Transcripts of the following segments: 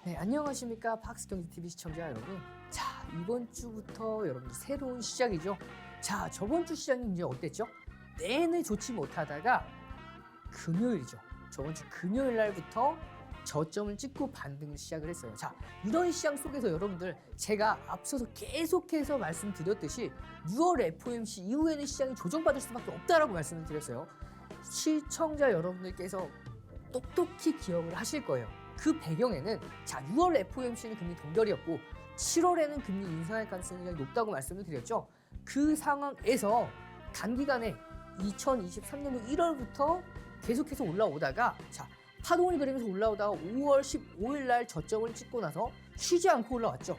네, 안녕하십니까 박스경제TV 시청자 여러분. 자, 이번 주부터 여러분들 새로운 시작이죠. 자, 저번 주 시장이 이제 어땠죠? 내내 좋지 못하다가 금요일이죠. 저번 주 금요일 날부터 저점을 찍고 반등을 시작을 했어요. 자, 이런 시장 속에서 여러분들 제가 앞서서 계속해서 말씀드렸듯이 6월 FOMC 이후에는 시장이 조정받을 수밖에 없다라고 말씀을 드렸어요. 시청자 여러분들께서 똑똑히 기억을 하실 거예요. 그 배경에는 자 6월 FOMC는 금리 동결이었고 7월에는 금리 인상할 가능성이 높다고 말씀을 드렸죠. 그 상황에서 단기간에 2023년 1월부터 계속해서 올라오다가 자 파동을 그리면서 올라오다가 5월 15일 날 저점을 찍고 나서 쉬지 않고 올라왔죠.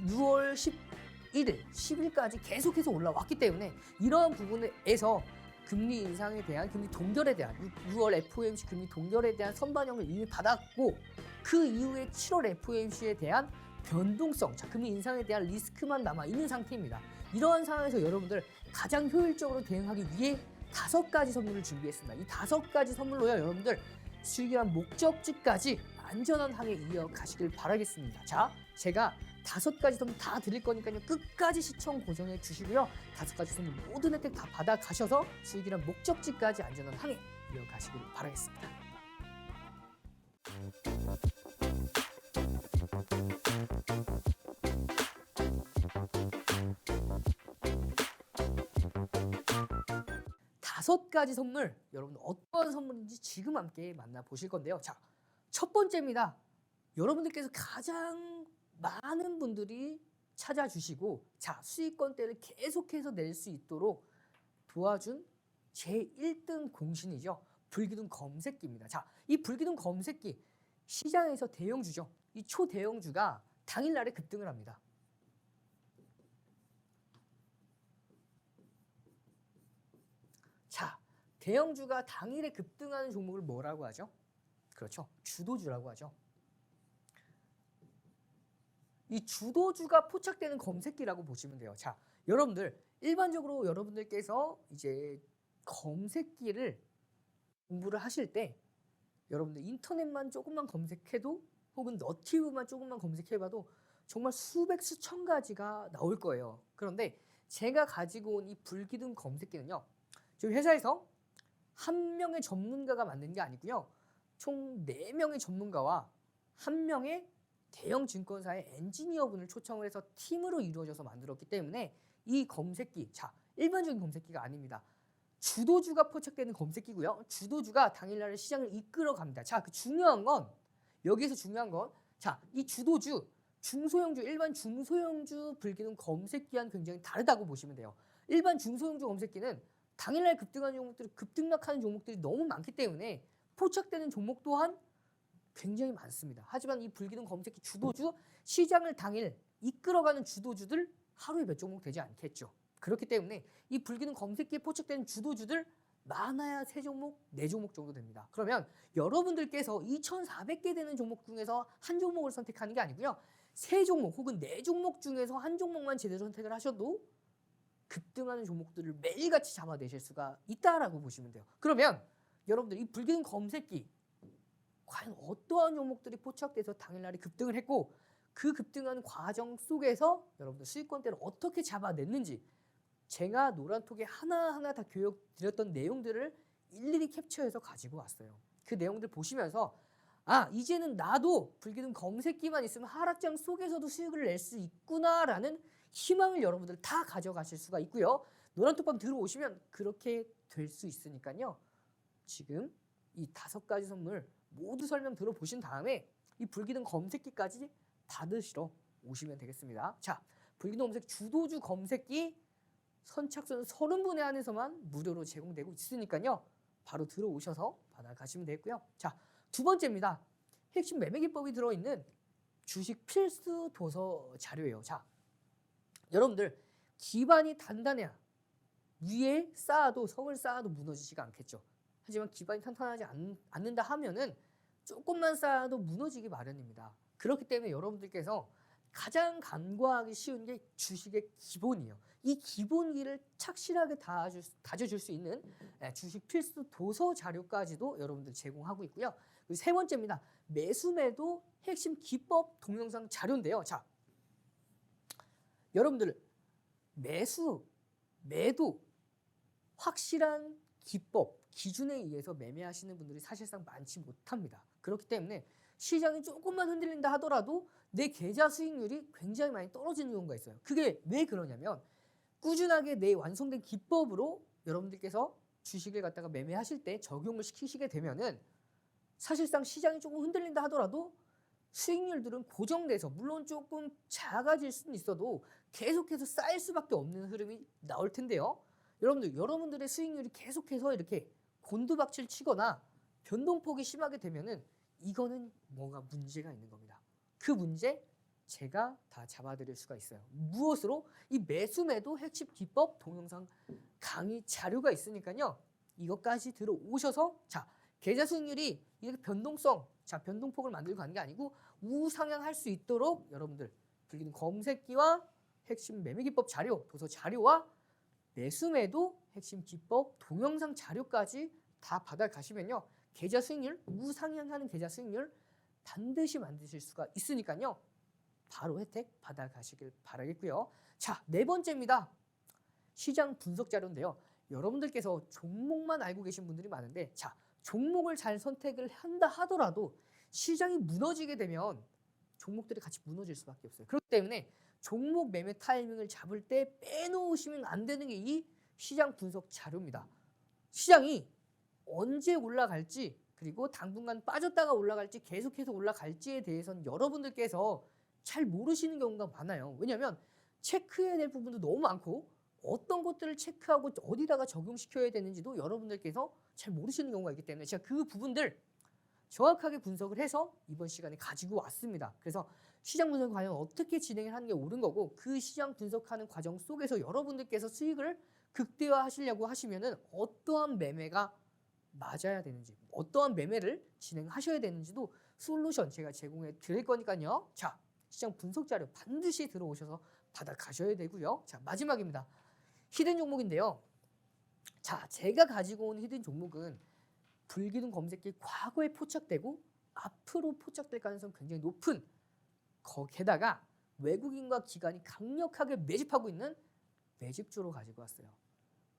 6월 11일, 10일까지 계속해서 올라왔기 때문에 이러한 부분에서 금리 인상에 대한 금리 동결에 대한 6월 FOMC 금리 동결에 대한 선반영을 이미 받았고 그 이후에 7월 FOMC에 대한 변동성, 자 금리 인상에 대한 리스크만 남아 있는 상태입니다. 이러한 상황에서 여러분들 가장 효율적으로 대응하기 위해 5가지 선물을 준비했습니다. 이 5가지 선물로요 여러분들 수익이란 목적지까지 안전한 항해 이어가시길 바라겠습니다. 자, 제가 5가지 선물 다 드릴 거니까요. 끝까지 시청 고정해 주시고요. 5가지 선물 모든 혜택 다 받아 가셔서 수익이란 목적지까지 안전한 항해 이어가시길 바라겠습니다. 다섯 가지 선물, 여러분 어떤 선물인지 지금 함께 만나보실 건데요. 자, 첫 번째입니다. 여러분들께서 가장 많은 분들이 찾아주시고 자 수익권대를 계속해서 낼 수 있도록 도와준 제1등 공신이죠. 불기둥 검색기입니다. 자, 이 불기둥 검색기 시장에서 대형주죠. 이 초대형주가 당일날에 급등을 합니다. 자, 대형주가 당일에 급등하는 종목을 뭐라고 하죠? 그렇죠. 주도주라고 하죠. 이 주도주가 포착되는 검색기라고 보시면 돼요. 자, 여러분들 일반적으로 여러분들께서 이제 검색기를 공부를 하실 때 여러분들 인터넷만 조금만 검색해도 혹은 너튜브만 조금만 검색해봐도 정말 수백 수천 가지가 나올 거예요. 그런데 제가 가지고 온 이 불기둥 검색기는요. 저희 회사에서 한 명의 전문가가 만든 게 아니고요. 총 4명의 전문가와 한 명의 대형 증권사의 엔지니어분을 초청을 해서 팀으로 이루어져서 만들었기 때문에 이 검색기, 자 일반적인 검색기가 아닙니다. 주도주가 포착되는 검색기고요. 주도주가 당일날 시장을 이끌어 갑니다. 자, 그 중요한 건 여기에서 중요한 건 자, 이 주도주, 중소형주, 일반 중소형주 불기둥 검색기와는 굉장히 다르다고 보시면 돼요. 일반 중소형주 검색기는 당일날 급등하는 종목들이 급등락하는 종목들이 너무 많기 때문에 포착되는 종목 또한 굉장히 많습니다. 하지만 이 불기둥 검색기 주도주 시장을 당일 이끌어가는 주도주들 하루에 몇 종목 되지 않겠죠. 그렇기 때문에 이 불기둥 검색기에 포착되는 주도주들 많아야 3종목, 4종목 정도 됩니다. 그러면 여러분들께서 2,400개 되는 종목 중에서 한 종목을 선택하는 게 아니고요. 3종목 혹은 4종목 중에서 한 종목만 제대로 선택을 하셔도 급등하는 종목들을 매일같이 잡아내실 수가 있다라고 보시면 돼요. 그러면 여러분들 이 불기둥 검색기 과연 어떠한 종목들이 포착돼서 당일날에 급등을 했고 그 급등하는 과정 속에서 여러분들 수익권대를 어떻게 잡아냈는지 제가 노란톡에 하나하나 다 교육 드렸던 내용들을 일일이 캡처해서 가지고 왔어요. 그 내용들 보시면서 아 이제는 나도 불기둥 검색기만 있으면 하락장 속에서도 수익을 낼 수 있구나라는 희망을 여러분들 다 가져가실 수가 있고요. 노란톡방 들어오시면 그렇게 될 수 있으니까요. 지금 이 5가지 선물 모두 설명 들어보신 다음에 이 불기둥 검색기까지 받으시러 오시면 되겠습니다. 자, 불기둥 검색 주도주 검색기 선착순 30분에 한해서만 무료로 제공되고 있으니까요. 바로 들어오셔서 받아가시면 되겠고요. 자, 2번째입니다. 핵심 매매 기법이 들어있는 주식 필수 도서 자료예요. 자, 여러분들 기반이 단단해야 위에 쌓아도 성을 쌓아도 무너지지가 않겠죠. 하지만 기반이 탄탄하지 않는다 하면은 조금만 쌓아도 무너지기 마련입니다. 그렇기 때문에 여러분들께서 가장 간과하기 쉬운 게 주식의 기본이에요. 이 기본기를 착실하게 다져줄 수 있는 주식 필수 도서 자료까지도 여러분들 제공하고 있고요. 그리고 세 번째입니다. 매수매도 핵심 기법 동영상 자료인데요. 자, 여러분들 매수, 매도 확실한 기법, 기준에 의해서 매매하시는 분들이 사실상 많지 못합니다. 그렇기 때문에 시장이 조금만 흔들린다 하더라도 내 계좌 수익률이 굉장히 많이 떨어지는 경우가 있어요. 그게 왜 그러냐면 꾸준하게 내 완성된 기법으로 여러분들께서 주식을 갖다가 매매하실 때 적용을 시키시게 되면은 사실상 시장이 조금 흔들린다 하더라도 수익률들은 고정돼서 물론 조금 작아질 수는 있어도 계속해서 쌓일 수밖에 없는 흐름이 나올 텐데요. 여러분들의 수익률이 계속해서 이렇게 곤두박질 치거나 변동폭이 심하게 되면은 이거는 뭔가 문제가 있는 겁니다. 그 문제 제가 다 잡아드릴 수가 있어요. 무엇으로? 이 매수매도 핵심 기법 동영상 강의 자료가 있으니까요. 이것까지 들어오셔서 자, 계좌 수익률이 이렇게 변동성, 자, 변동폭을 만들고 가는 게 아니고 우상향할 수 있도록 여러분들 불리는 검색기와 핵심 매매기법 자료, 도서 자료와 매수매도 핵심 기법 동영상 자료까지 다 받아가시면요. 계좌 수익률, 우상향하는 계좌 수익률 반드시 만드실 수가 있으니까요. 바로 혜택 받아가시길 바라겠고요. 자, 네 번째입니다. 시장 분석 자료인데요. 여러분들께서 종목만 알고 계신 분들이 많은데 자, 종목을 잘 선택을 한다 하더라도 시장이 무너지게 되면 종목들이 같이 무너질 수밖에 없어요. 그렇기 때문에 종목 매매 타이밍을 잡을 때 빼놓으시면 안 되는 게 이 시장 분석 자료입니다. 시장이 언제 올라갈지 그리고 당분간 빠졌다가 올라갈지 계속해서 올라갈지에 대해서는 여러분들께서 잘 모르시는 경우가 많아요. 왜냐하면 체크해야 될 부분도 너무 많고 어떤 것들을 체크하고 어디다가 적용시켜야 되는지도 여러분들께서 잘 모르시는 경우가 있기 때문에 제가 그 부분들 정확하게 분석을 해서 이번 시간에 가지고 왔습니다. 그래서 시장 분석을 과연 어떻게 진행을 하는 게 옳은 거고 그 시장 분석하는 과정 속에서 여러분들께서 수익을 극대화하시려고 하시면은 어떠한 매매가 맞아야 되는지 어떠한 매매를 진행하셔야 되는지도 솔루션 제가 제공해 드릴 거니까요. 자, 시장 분석 자료 반드시 들어오셔서 받아가셔야 되고요. 자, 마지막입니다. 히든 종목인데요. 자, 제가 가지고 온 히든 종목은 불기둥 검색기 과거에 포착되고 앞으로 포착될 가능성이 굉장히 높은 게다가 외국인과 기관이 강력하게 매집하고 있는 매집주로 가지고 왔어요.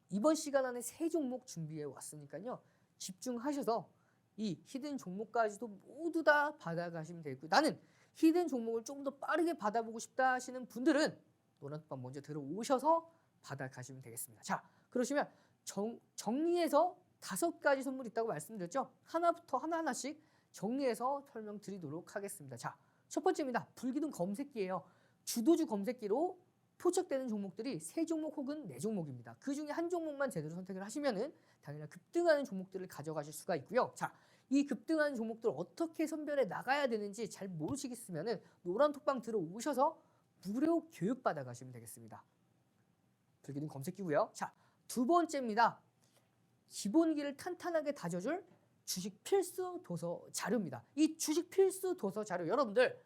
이번 시간 안에 세 종목 준비해 왔으니까요. 집중하셔서 이 히든 종목까지도 모두 다 받아가시면 되고 나는 히든 종목을 조금 더 빠르게 받아보고 싶다 하시는 분들은 노란톡방 먼저 들어오셔서 받아가시면 되겠습니다. 자, 그러시면 정리해서 5가지 선물이 있다고 말씀드렸죠. 하나부터 하나하나씩 정리해서 설명드리도록 하겠습니다. 자, 첫 번째입니다. 불기둥 검색기예요. 주도주 검색기로 포착되는 종목들이 3종목 혹은 4종목입니다. 그 중에 한 종목만 제대로 선택을 하시면은 당연히 급등하는 종목들을 가져가실 수가 있고요. 자, 이 급등하는 종목들 어떻게 선별해 나가야 되는지 잘 모르시겠으면은 노란톡방 들어오셔서 무료 교육 받아 가시면 되겠습니다. 불기둥 검색기고요. 자, 두 번째입니다. 기본기를 탄탄하게 다져줄 주식 필수 도서 자료입니다. 이 주식 필수 도서 자료 여러분들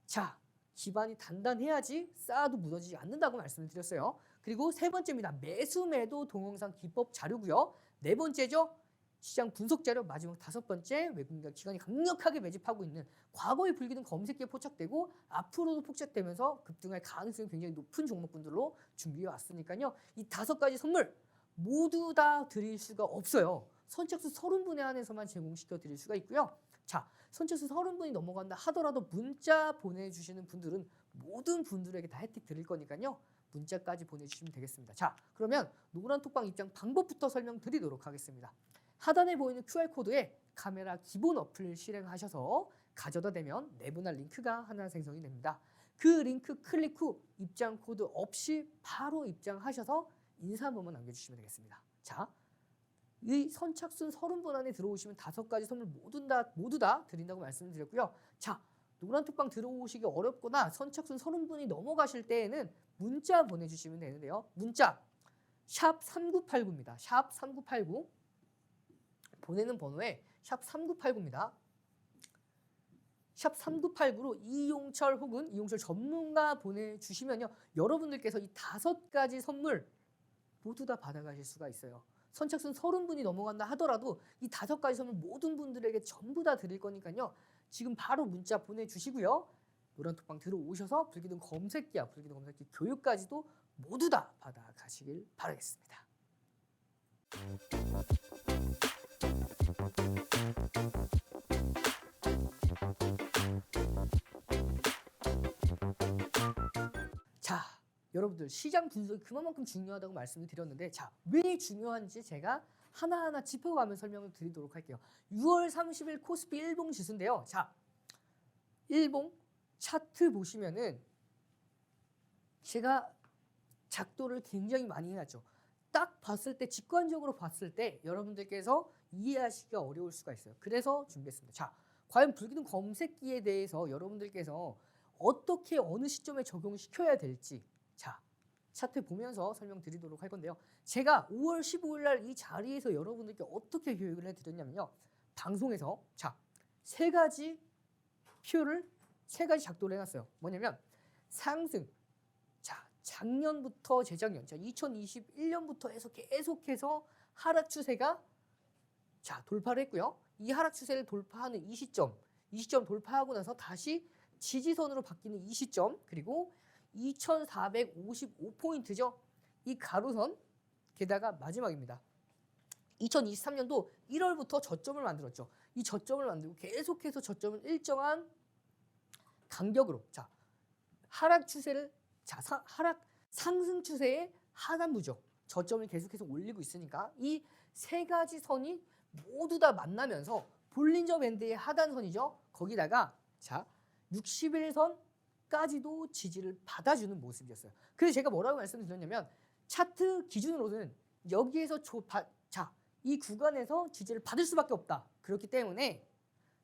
자, 기반이 단단해야지 쌓아도 무너지지 않는다고 말씀을 드렸어요. 그리고 세 번째입니다. 매수매도 동영상 기법 자료고요. 네 번째죠. 시장 분석 자료. 마지막 5번째 외국인과 기관이 강력하게 매집하고 있는 과거의 불기둥 검색기에 포착되고 앞으로도 포착되면서 급등할 가능성이 굉장히 높은 종목분들로 준비해 왔으니까요. 이 5가지 선물 모두 다 드릴 수가 없어요. 선착순 30분에 한해서만 제공시켜 드릴 수가 있고요. 자, 선착순 30분이 넘어간다 하더라도 문자 보내주시는 분들은 모든 분들에게 다 혜택 드릴 거니까요. 문자까지 보내주시면 되겠습니다. 자, 그러면 노란톡방 입장 방법부터 설명드리도록 하겠습니다. 하단에 보이는 QR코드에 카메라 기본 어플 실행하셔서 가져다 대면 내분할 링크가 하나 생성이 됩니다. 그 링크 클릭 후 입장 코드 없이 바로 입장하셔서 인사 한 번만 남겨주시면 되겠습니다. 자, 이 선착순 30분 안에 들어오시면 5가지 선물 모두 다 드린다고 말씀드렸고요. 자, 노란톡방 들어오시기 어렵거나 선착순 30분이 넘어가실 때에는 문자 보내주시면 되는데요. 문자 샵 3989입니다. 샵 3989 보내는 번호에 샵 3989입니다. 샵 3989로 이용철 혹은 이용철 전문가 보내주시면요. 여러분들께서 이 5가지 선물 모두 다 받아가실 수가 있어요. 선착순 30분이 넘어간다 하더라도 이 5가지 선물 모든 분들에게 전부 다 드릴 거니까요. 지금 바로 문자 보내주시고요. 노란톡방 들어오셔서 불기둥 검색기와 불기둥 검색기 교육까지도 모두 다 받아가시길 바라겠습니다. 자, 여러분들 시장 분석이 그만큼 중요하다고 말씀을 드렸는데 자, 왜 중요한지 제가 하나하나 짚어가며 설명을 드리도록 할게요. 6월 30일 코스피 일봉 지수인데요. 자, 일봉 차트 보시면은 제가 작도를 굉장히 많이 해놨죠. 딱 봤을 때 직관적으로 봤을 때 여러분들께서 이해하시기가 어려울 수가 있어요. 그래서 준비했습니다. 자, 과연 불기둥 검색기에 대해서 여러분들께서 어떻게 어느 시점에 적용시켜야 될지 자, 차트 보면서 설명드리도록 할 건데요. 제가 5월 15일 날 이 자리에서 여러분들께 어떻게 교육을 해드렸냐면요. 방송에서 자, 3가지 표를 3가지 작도를 해놨어요. 뭐냐면 상승, 자 작년부터 재작년, 자 2021년부터 해서 계속해서 하락 추세가 자 돌파를 했고요. 이 하락 추세를 돌파하는 이 시점 돌파하고 나서 다시 지지선으로 바뀌는 이 시점, 그리고 2455포인트죠. 이 가로선, 게다가 마지막입니다. 2023년도 1월부터 저점을 만들었죠. 이 저점을 만들고 계속해서 저점을 일정한 간격으로 자 하락 추세를 하락 상승 추세의 하단부죠. 저점을 계속해서 올리고 있으니까 이 3가지 선이 모두 다 만나면서 볼린저 밴드의 하단선이죠. 거기다가 자 60일선까지도 지지를 받아주는 모습이었어요. 그래서 제가 뭐라고 말씀드렸냐면 차트 기준으로는 여기에서 이 구간에서 지지를 받을 수밖에 없다. 그렇기 때문에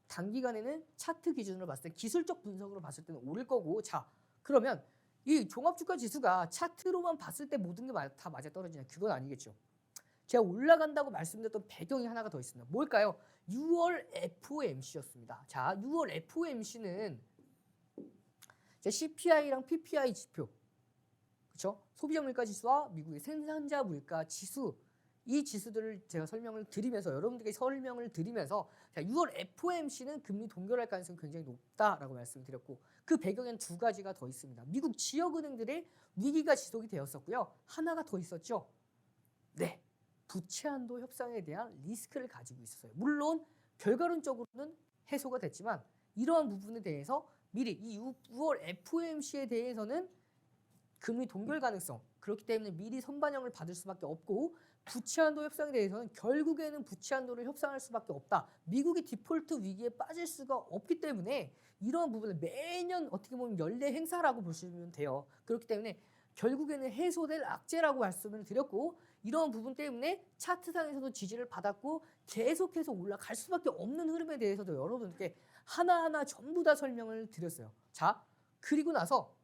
단기간에는 차트 기준으로 봤을 때 기술적 분석으로 봤을 때는 오를 거고 자 그러면 이 종합주가 지수가 차트로만 봤을 때 모든 게 다 맞아 떨어지냐? 그건 아니겠죠. 제가 올라간다고 말씀드렸던 배경이 하나가 더 있습니다. 뭘까요? 6월 FOMC였습니다. 자, 6월 FOMC는 CPI랑 PPI 지표, 그렇죠? 소비자 물가 지수와 미국의 생산자 물가 지수, 이 지수들을 제가 설명을 드리면서 여러분들께 설명을 드리면서 자, 6월 FOMC는 금리 동결할 가능성이 굉장히 높다라고 말씀드렸고 그 배경에는 2가지가 더 있습니다. 미국 지역은행들의 위기가 지속이 되었었고요. 하나가 더 있었죠. 네, 부채 한도 협상에 대한 리스크를 가지고 있었어요. 물론 결과론적으로는 해소가 됐지만 이러한 부분에 대해서 미리 이 6월 FOMC에 대해서는 금리 동결 가능성, 그렇기 때문에 미리 선반영을 받을 수밖에 없고 부채 한도 협상에 대해서는 결국에는 부채 한도를 협상할 수밖에 없다. 미국이 디폴트 위기에 빠질 수가 없기 때문에 이러한 부분을 매년 어떻게 보면 연례 행사라고 보시면 돼요. 그렇기 때문에 결국에는 해소될 악재라고 말씀을 드렸고 이러한 부분 때문에 차트상에서도 지지를 받았고 계속해서 올라갈 수밖에 없는 흐름에 대해서도 여러분께 하나하나 전부 다 설명을 드렸어요. 자, 그리고 나서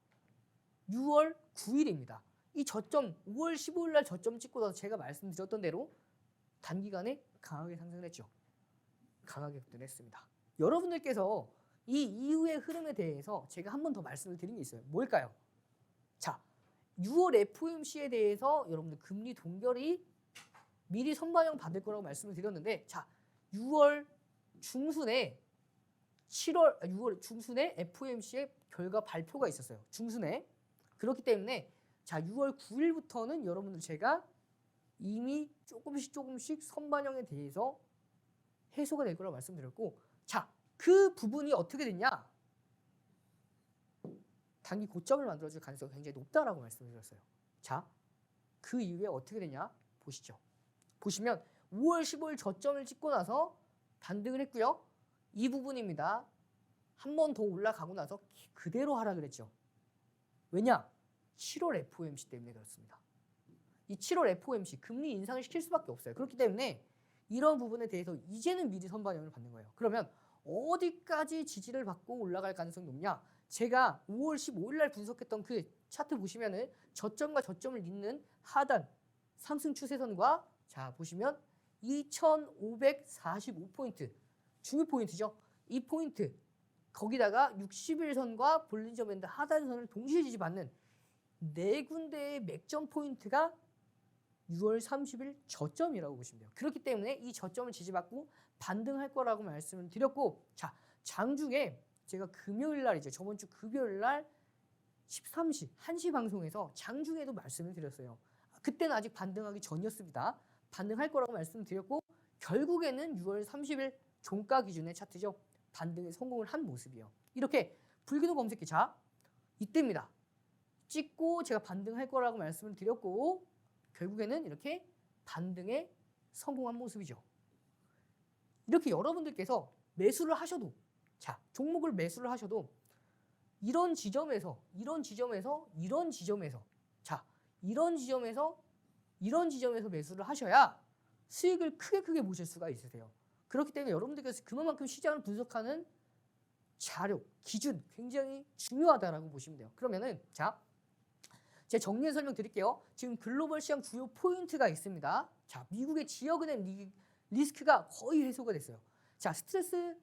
6월 9일입니다. 이 저점 5월 15일 날 저점 찍고 나서 제가 말씀드렸던 대로 단기간에 강하게 상승을 했죠. 강하게 급등을 했습니다. 여러분들께서 이 이후의 흐름에 대해서 제가 한 번 더 말씀을 드린 게 있어요. 뭘까요? 자, 6월 FOMC에 대해서 여러분들 금리 동결이 미리 선반영 받을 거라고 말씀을 드렸는데 자, 6월 중순에 FOMC의 결과 발표가 있었어요. 중순에. 그렇기 때문에 자 6월 9일부터는 여러분들 제가 이미 조금씩 선반영에 대해서 해소가 될 거라고 말씀드렸고 자, 그 부분이 어떻게 됐냐? 단기 고점을 만들어줄 가능성이 굉장히 높다라고 말씀드렸어요. 자, 그 이후에 어떻게 되냐? 보시죠. 보시면 5월 15일 저점을 찍고 나서 반등을 했고요. 이 부분입니다. 한 번 더 올라가고 나서 그대로 하락을 했죠. 왜냐? 7월 FOMC 때문에 그렇습니다. 이 7월 FOMC 금리 인상을 시킬 수밖에 없어요. 그렇기 때문에 이런 부분에 대해서 이제는 미리 선반영을 받는 거예요. 그러면 어디까지 지지를 받고 올라갈 가능성이 높냐? 제가 5월 15일 날 분석했던 그 차트 보시면은 저점과 저점을 잇는 하단 상승 추세선과 자 보시면 2545포인트 중요 포인트죠. 이 포인트 거기다가 60일선과 볼린저 밴드 하단선을 동시에 지지받는 4군데의 맥점 포인트가 6월 30일 저점이라고 보시면 돼요. 그렇기 때문에 이 저점을 지지받고 반등할 거라고 말씀을 드렸고, 자, 장중에 제가 금요일 날이죠. 저번 주 금요일 날 13시, 1시 방송에서 장중에도 말씀을 드렸어요. 그때는 아직 반등하기 전이었습니다. 반등할 거라고 말씀드렸고, 결국에는 6월 30일 종가 기준의 차트죠. 반등에 성공을 한 모습이에요. 이렇게 불기둥 검색기, 자, 이때입니다. 찍고 제가 반등할 거라고 말씀을 드렸고, 결국에는 이렇게 반등에 성공한 모습이죠. 이렇게 여러분들께서 매수를 하셔도, 자, 종목을 매수를 하셔도 이런 지점에서 자, 이런 지점에서 매수를 하셔야 수익을 크게 보실 수가 있으세요. 그렇기 때문에 여러분들께서 그만큼 시장을 분석하는 자료, 기준 굉장히 중요하다라고 보시면 돼요. 그러면은, 자, 제가 정리해서 설명드릴게요. 지금 글로벌 시장 주요 포인트가 있습니다. 자, 미국의 지역은행 리스크가 거의 해소가 됐어요. 자, 스트레스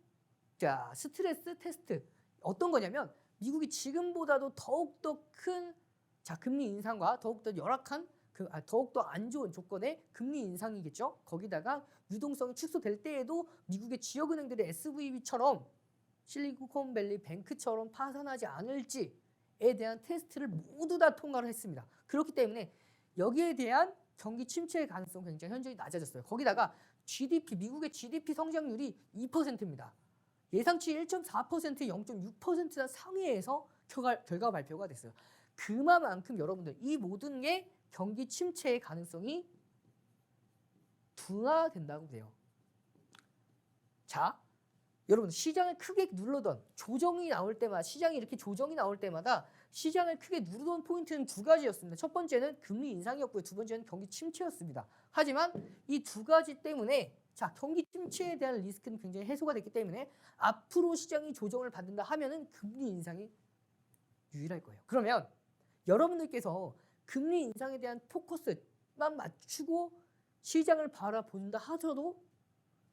테스트 어떤 거냐면, 미국이 지금보다도 더욱더 큰, 자, 금리 인상과 더욱더 열악한, 더욱더 안 좋은 조건의 금리 인상이겠죠. 거기다가 유동성이 축소될 때에도 미국의 지역은행들이 SVB처럼 실리콘밸리 뱅크처럼 파산하지 않을지에 대한 테스트를 모두 다 통과를 했습니다. 그렇기 때문에 여기에 대한 경기 침체의 가능성이 굉장히 현저히 낮아졌어요. 거기다가 미국의 GDP 성장률이 2%입니다. 예상치 1.4%, 0.6% 상회에서 결과 발표가 됐어요. 그만큼 여러분들 이 모든 게 경기 침체의 가능성이 둔화된다고 돼요. 자, 여러분, 시장을 크게 누르던 조정이 나올 때마다, 시장이 이렇게 조정이 나올 때마다 시장을 크게 누르던 포인트는 두 가지였습니다. 첫 번째는 금리 인상이었고요. 두 번째는 경기 침체였습니다. 하지만 이 두 가지 때문에, 자, 경기 침체에 대한 리스크는 굉장히 해소가 됐기 때문에 앞으로 시장이 조정을 받는다 하면은 금리 인상이 유일할 거예요. 그러면 여러분들께서 금리 인상에 대한 포커스만 맞추고 시장을 바라본다 하더라도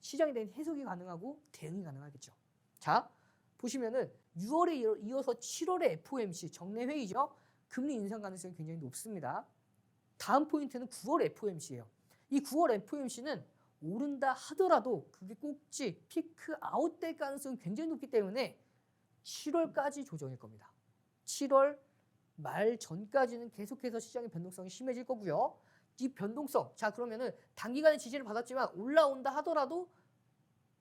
시장에 대한 해석이 가능하고 대응이 가능하겠죠. 자, 보시면은 6월에 이어서 7월에 FOMC 정례 회의죠. 금리 인상 가능성이 굉장히 높습니다. 다음 포인트는 9월 FOMC예요. 이 9월 FOMC는 오른다 하더라도 그게 꼭지 피크 아웃 될 가능성이 굉장히 높기 때문에 7월까지 조정일 겁니다. 7월 말 전까지는 계속해서 시장의 변동성이 심해질 거고요. 이 변동성, 자, 그러면은 단기간에 지지를 받았지만 올라온다 하더라도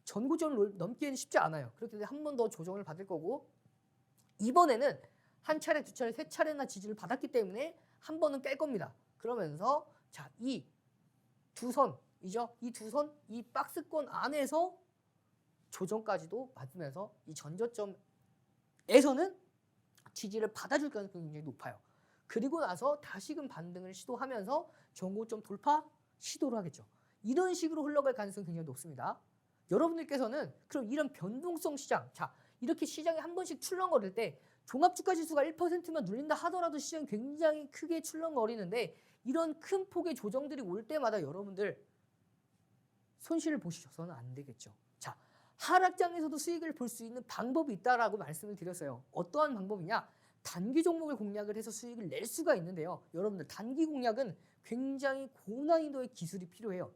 전고점을 넘기에는 쉽지 않아요. 그렇기 때문에 한 번 더 조정을 받을 거고, 이번에는 한 차례, 두 차례, 세 차례나 지지를 받았기 때문에 한 번은 깰 겁니다. 그러면서, 자, 이 두 선이죠. 이 두 선, 이 박스권 안에서 조정까지도 받으면서 이 전저점에서는 지지를 받아줄 가능성이 굉장히 높아요. 그리고 나서 다시금 반등을 시도하면서 전고점 돌파 시도를 하겠죠. 이런 식으로 흘러갈 가능성이 굉장히 높습니다. 여러분들께서는 그럼 이런 변동성 시장, 자, 이렇게 시장이 한 번씩 출렁거릴 때 종합주가지수가 1%만 눌린다 하더라도 시장이 굉장히 크게 출렁거리는데, 이런 큰 폭의 조정들이 올 때마다 여러분들 손실을 보시셔서는 안 되겠죠. 자, 하락장에서도 수익을 볼 수 있는 방법이 있다라고 말씀을 드렸어요. 어떠한 방법이냐? 단기 종목을 공략을 해서 수익을 낼 수가 있는데요. 여러분들, 단기 공략은 굉장히 고난이도의 기술이 필요해요.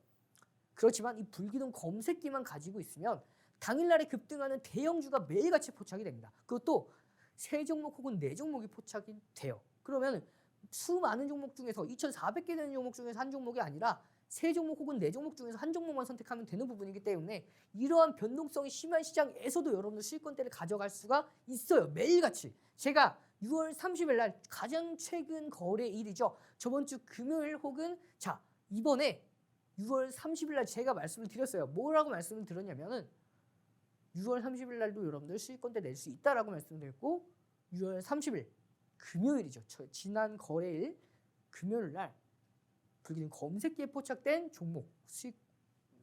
그렇지만 이 불기둥 검색기만 가지고 있으면 당일날에 급등하는 대형주가 매일같이 포착이 됩니다. 그것도 세 종목 혹은 네 종목이 포착이 돼요. 그러면 수많은 종목 중에서 2,400개 되는 종목 중에서 한 종목이 아니라 세 종목 혹은 네 종목 중에서 한 종목만 선택하면 되는 부분이기 때문에 이러한 변동성이 심한 시장에서도 여러분들 수익권대를 가져갈 수가 있어요. 매일같이. 제가 6월 30일 날 가장 최근 거래일이죠. 저번 주 금요일 혹은, 자, 이번에 6월 30일 날 제가 말씀을 드렸어요. 뭐라고 말씀을 드렸냐면은 6월 30일 날도 여러분들 수익권대 낼 수 있다라고 말씀드렸고, 6월 30일 금요일이죠. 지난 거래일 금요일 날 불기둥 검색기에 포착된 종목 수익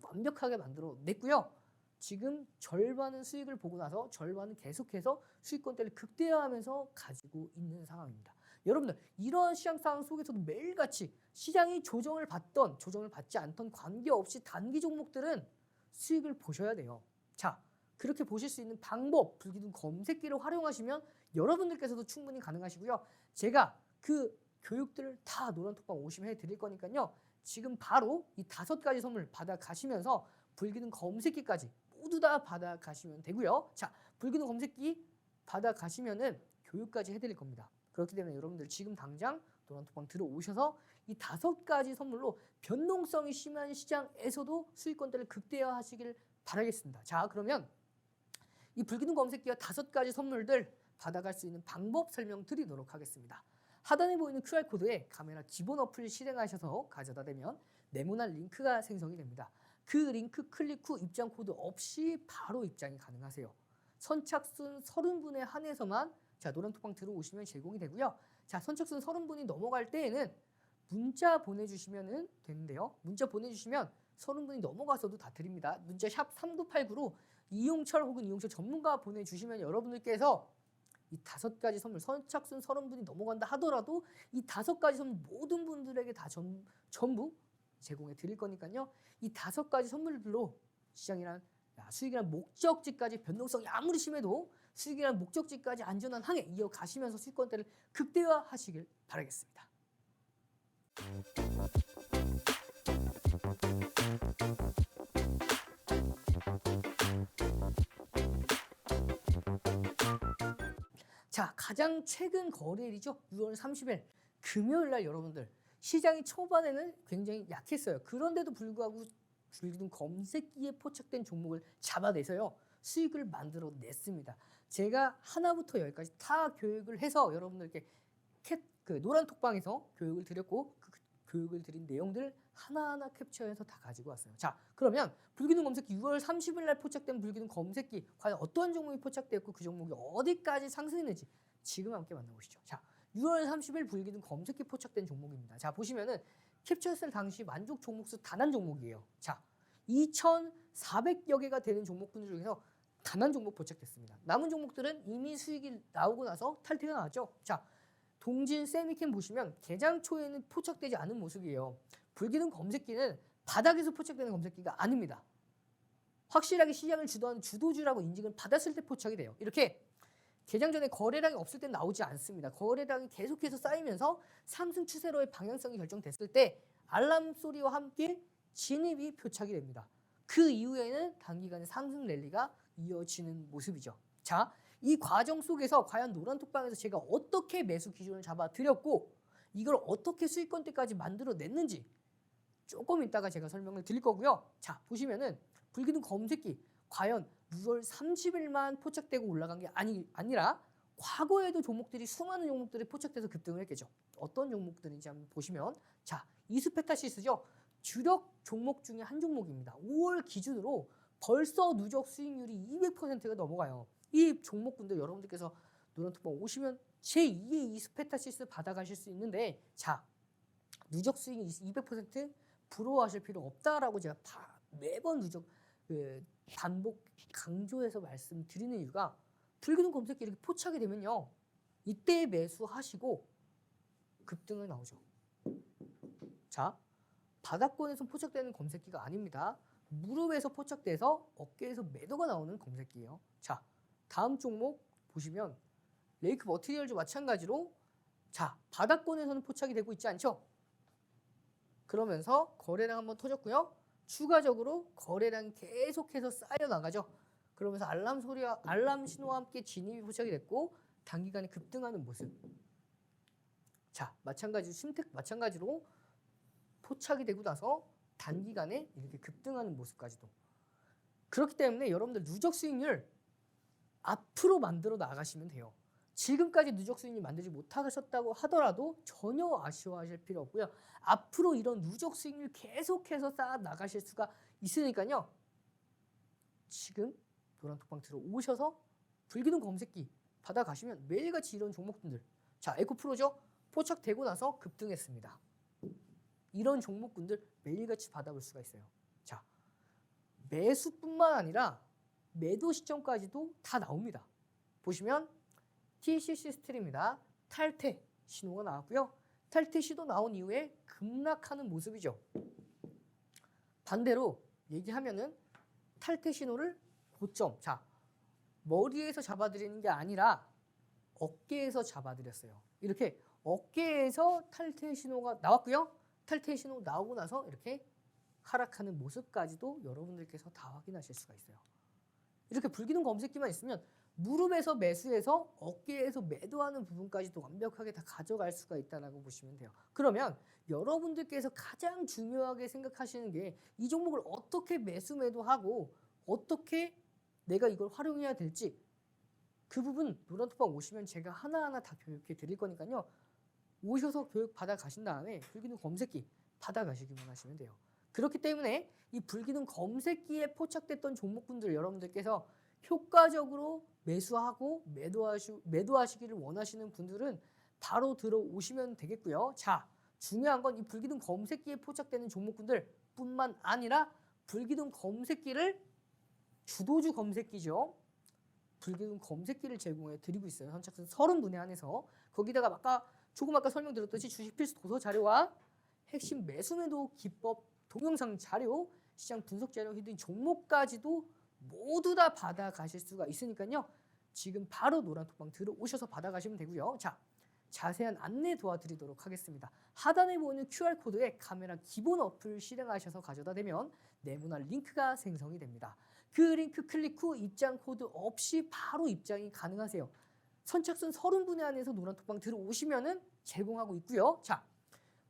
완벽하게 만들어 냈고요. 지금 절반은 수익을 보고 나서 절반은 계속해서 수익권대를 극대화하면서 가지고 있는 상황입니다. 여러분들, 이러한 시장 상황 속에서도 매일같이 시장이 조정을 받던 조정을 받지 않던 관계없이 단기 종목들은 수익을 보셔야 돼요. 자, 그렇게 보실 수 있는 방법, 불기둥 검색기를 활용하시면 여러분들께서도 충분히 가능하시고요. 제가 그 교육들을 다 노란톡방 오시면 해드릴 거니까요. 지금 바로 이 5가지 선물 받아가시면서 불기둥 검색기까지 모두 다 받아가시면 되고요. 자, 불기둥 검색기 받아가시면은 교육까지 해드릴 겁니다. 그렇기 때문에 여러분들 지금 당장 노란톡방 들어오셔서 이 5가지 선물로 변동성이 심한 시장에서도 수익권들을 극대화하시길 바라겠습니다. 자, 그러면 이 불기둥 검색기와 5가지 선물들 받아갈 수 있는 방법 설명드리도록 하겠습니다. 하단에 보이는 QR코드에 카메라 기본 어플 실행하셔서 가져다 대면 네모난 링크가 생성이 됩니다. 그 링크 클릭 후 입장 코드 없이 바로 입장이 가능하세요. 선착순 30분에 한해서만 자, 노란톡방 들어오시면 제공이 되고요. 자, 선착순 30분이 넘어갈 때에는 문자 보내주시면 되는데요. 문자 보내주시면 30분이 넘어가서도 다 드립니다. 문자 샵 3989로 이용철 혹은 이용철 전문가 보내주시면 여러분들께서 이 5가지 선물, 선착순 30분이 넘어간다 하더라도 이 5가지 선물 모든 분들에게 다 전부 제공해 드릴 거니까요. 이 5가지 선물들로 시장이란 수익이란 목적지까지 변동성이 아무리 심해도 수익이란 목적지까지 안전한 항해 이어가시면서 수익권대를 극대화하시길 바라겠습니다. 자, 가장 최근 거래일이죠. 6월 30일 금요일 날 여러분들 시장이 초반에는 굉장히 약했어요. 그런데도 불구하고 불기둥 검색기에 포착된 종목을 잡아내서요. 수익을 만들어냈습니다. 제가 하나부터 열까지 다 교육을 해서 여러분들께 노란톡방에서 교육을 드렸고 그 교육을 드린 내용들 하나하나 캡처해서 다 가지고 왔어요. 자, 그러면 불기둥 검색기 6월 30일 날 포착된 불기둥 검색기 과연 어떤 종목이 포착됐고 그 종목이 어디까지 상승했는지 지금 함께 만나보시죠. 자, 6월 30일 불기둥 검색기 포착된 종목입니다. 자, 보시면은 캡처했을 당시 만족 종목수 단 한 종목이에요. 자, 2,400여 개가 되는 종목분들 중에서 단 한 종목 포착됐습니다. 남은 종목들은 이미 수익이 나오고 나서 탈퇴가 나왔죠. 자, 동진 세미캠 보시면 개장 초에는 포착되지 않은 모습이에요. 불기둥 검색기는 바닥에서 포착되는 검색기가 아닙니다. 확실하게 시장을 주도하는 주도주라고 인증을 받았을 때 포착이 돼요. 이렇게 개장 전에 거래량이 없을 때 나오지 않습니다. 거래량이 계속해서 쌓이면서 상승 추세로의 방향성이 결정됐을 때 알람 소리와 함께 진입이 표착이 됩니다. 그 이후에는 단기간의 상승 랠리가 이어지는 모습이죠. 자, 이 과정 속에서 과연 노란톡방에서 제가 어떻게 매수 기준을 잡아드렸고 이걸 어떻게 수익권대까지 만들어냈는지 조금 이따가 제가 설명을 드릴 거고요. 자, 보시면은 불기둥 검색기 과연 6월 30일만 포착되고 올라간 게 아니라 과거에도 종목들이 수많은 종목들이 포착돼서 급등을 했겠죠. 어떤 종목들인지 한번 보시면 자, 이스페타시스죠. 주력 종목 중에 한 종목입니다. 5월 기준으로 벌써 누적 수익률이 200%가 넘어가요. 이 종목군들 여러분들께서 노란톡방 오시면 제2의 이스페타시스 받아가실 수 있는데 자, 누적 수익이 200% 부러워하실 필요 없다라고 제가 매번 반복 강조해서 말씀드리는 이유가 불기둥 검색기 이렇게 포착이 되면요. 이때 매수하시고 급등을 나오죠. 자, 바닥권에서 포착되는 검색기가 아닙니다. 무릎에서 포착돼서 어깨에서 매도가 나오는 검색기예요. 자, 다음 종목 보시면 레이크 머티리얼즈 마찬가지로 자, 바닥권에서는 포착이 되고 있지 않죠? 그러면서 거래량 한번 터졌고요. 추가적으로 거래량이 계속해서 쌓여 나가죠. 그러면서 알람 신호와 함께 진입이 포착이 됐고 단기간에 급등하는 모습. 자, 심텍 마찬가지로 포착이 되고 나서 단기간에 이렇게 급등하는 모습까지도. 그렇기 때문에 여러분들 누적 수익률 앞으로 만들어 나가시면 돼요. 지금까지 누적 수익률 만들지 못하셨다고 하더라도 전혀 아쉬워하실 필요 없고요. 앞으로 이런 누적 수익률 계속해서 쌓아 나가실 수가 있으니까요. 지금 노란톡방 들어오셔서 불기둥 검색기 받아가시면 매일같이 이런 종목분들 자, 에코프로죠. 포착되고 나서 급등했습니다. 이런 종목군들 매일같이 받아볼 수가 있어요. 자, 매수뿐만 아니라 매도 시점까지도 다 나옵니다. 보시면 TCC 스틸입니다. 탈퇴 신호가 나왔고요. 탈퇴 시도 나온 이후에 급락하는 모습이죠. 반대로 얘기하면은 탈퇴 신호를 고점, 자, 머리에서 잡아드리는 게 아니라 어깨에서 잡아드렸어요. 이렇게 어깨에서 탈퇴 신호가 나왔고요. 탈퇴 신호 나오고 나서 이렇게 하락하는 모습까지도 여러분들께서 다 확인하실 수가 있어요. 이렇게 불기둥 검색기만 있으면 무릎에서 매수해서 어깨에서 매도하는 부분까지도 완벽하게 다 가져갈 수가 있다고 보시면 돼요. 그러면 여러분들께서 가장 중요하게 생각하시는 게 이 종목을 어떻게 매수 매도하고 어떻게 내가 이걸 활용해야 될지, 그 부분 노란톡방 오시면 제가 하나하나 다 교육해 드릴 거니까요. 오셔서 교육 받아 가신 다음에 불기둥 검색기 받아 가시기만 하시면 돼요. 그렇기 때문에 이 불기둥 검색기에 포착됐던 종목군들 여러분들께서 효과적으로 매수하고 매도하시기를 원하시는 분들은 바로 들어오시면 되겠고요. 자, 중요한 건 이 불기둥 검색기에 포착되는 종목군들 뿐만 아니라 불기둥 검색기를 주도주 검색기죠. 불기둥 검색기를 제공해 드리고 있어요. 선착순 30분에 한해서. 거기다가 아까 설명드렸듯이 주식 필수 도서 자료와 핵심 매수 매도 기법 동영상 자료, 시장 분석 자료, 히든 종목까지도 모두 다 받아 가실 수가 있으니까요. 지금 바로 노란톡방 들어오셔서 받아 가시면 되고요. 자, 자세한 안내 도와드리도록 하겠습니다. 하단에 보이는 QR코드에 카메라 기본 어플 실행하셔서 가져다 대면 네모난 링크가 생성이 됩니다. 그 링크 클릭 후 입장 코드 없이 바로 입장이 가능하세요. 선착순 30분에 한해서 노란톡방 들어오시면은 제공하고 있고요. 자,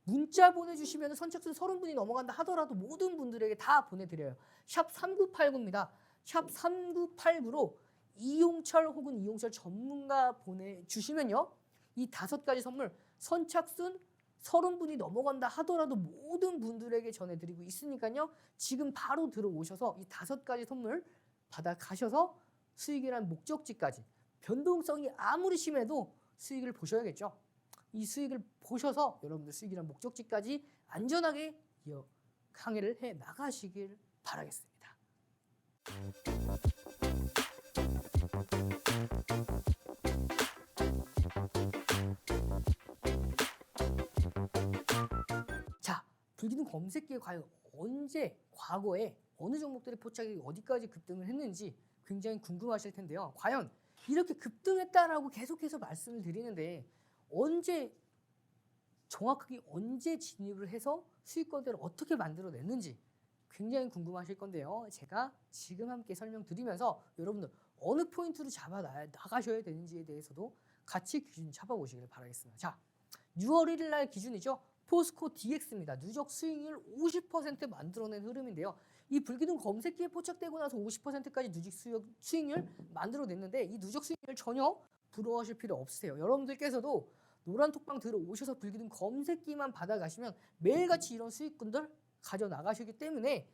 문자 보내주시면 선착순 30분이 넘어간다 하더라도 모든 분들에게 다 보내드려요. 샵 3989입니다. 샵 3989로 이용철 혹은 이용철 전문가 보내주시면요. 이 5가지 선물 선착순 30분이 넘어간다 하더라도 모든 분들에게 전해드리고 있으니까요. 지금 바로 들어오셔서 이 5가지 선물 받아가셔서 수익이란 목적지까지, 변동성이 아무리 심해도 수익을 보셔야겠죠. 이 수익을 보셔서 여러분들 수익이란 목적지까지 안전하게 항해를 해 나가시길 바라겠습니다. 자, 불기둥 검색기에 과연 언제, 과거에 어느 종목들의 포착이 어디까지 급등을 했는지 굉장히 궁금하실 텐데요. 과연 이렇게 급등했다라고 계속해서 말씀을 드리는데 정확하게 언제 진입을 해서 수익권들을 어떻게 만들어냈는지 굉장히 궁금하실 건데요. 제가 지금 함께 설명드리면서 여러분들 어느 포인트로 잡아 나가셔야 되는지에 대해서도 같이 기준 잡아보시길 바라겠습니다. 자, 6월 1일 날 기준이죠. 포스코 DX입니다. 누적 수익률 50% 만들어낸 흐름인데요. 이 불기둥 검색기에 포착되고 나서 50%까지 누적 수익률 만들어냈는데 이 누적 수익률 전혀 부러워하실 필요 없으세요. 여러분들께서도 노란톡방 들어오셔서 불기둥 검색기만 받아가시면 매일같이 이런 수익군들 가져나가시기 때문에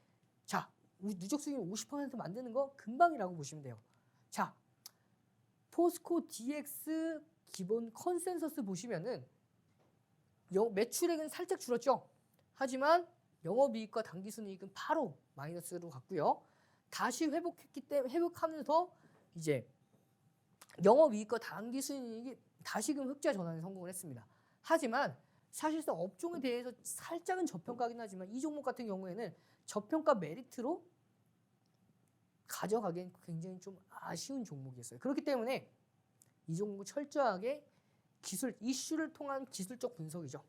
자, 누적 수익률 50% 만드는 거 금방이라고 보시면 돼요. 자, 포스코 DX 기본 컨센서스 보시면은 매출액은 살짝 줄었죠. 하지만 영업이익과 당기순이익은 바로 마이너스로 갔고요. 다시 회복하면서 이제 영업이익과 당기순이익이 다시금 흑자 전환에 성공을 했습니다. 하지만 사실상 업종에 대해서 살짝은 저평가긴 하지만 이 종목 같은 경우에는 저평가 메리트로 가져가기엔 굉장히 좀 아쉬운 종목이었어요. 그렇기 때문에 이 종목은 철저하게 이슈를 통한 기술적 분석이죠.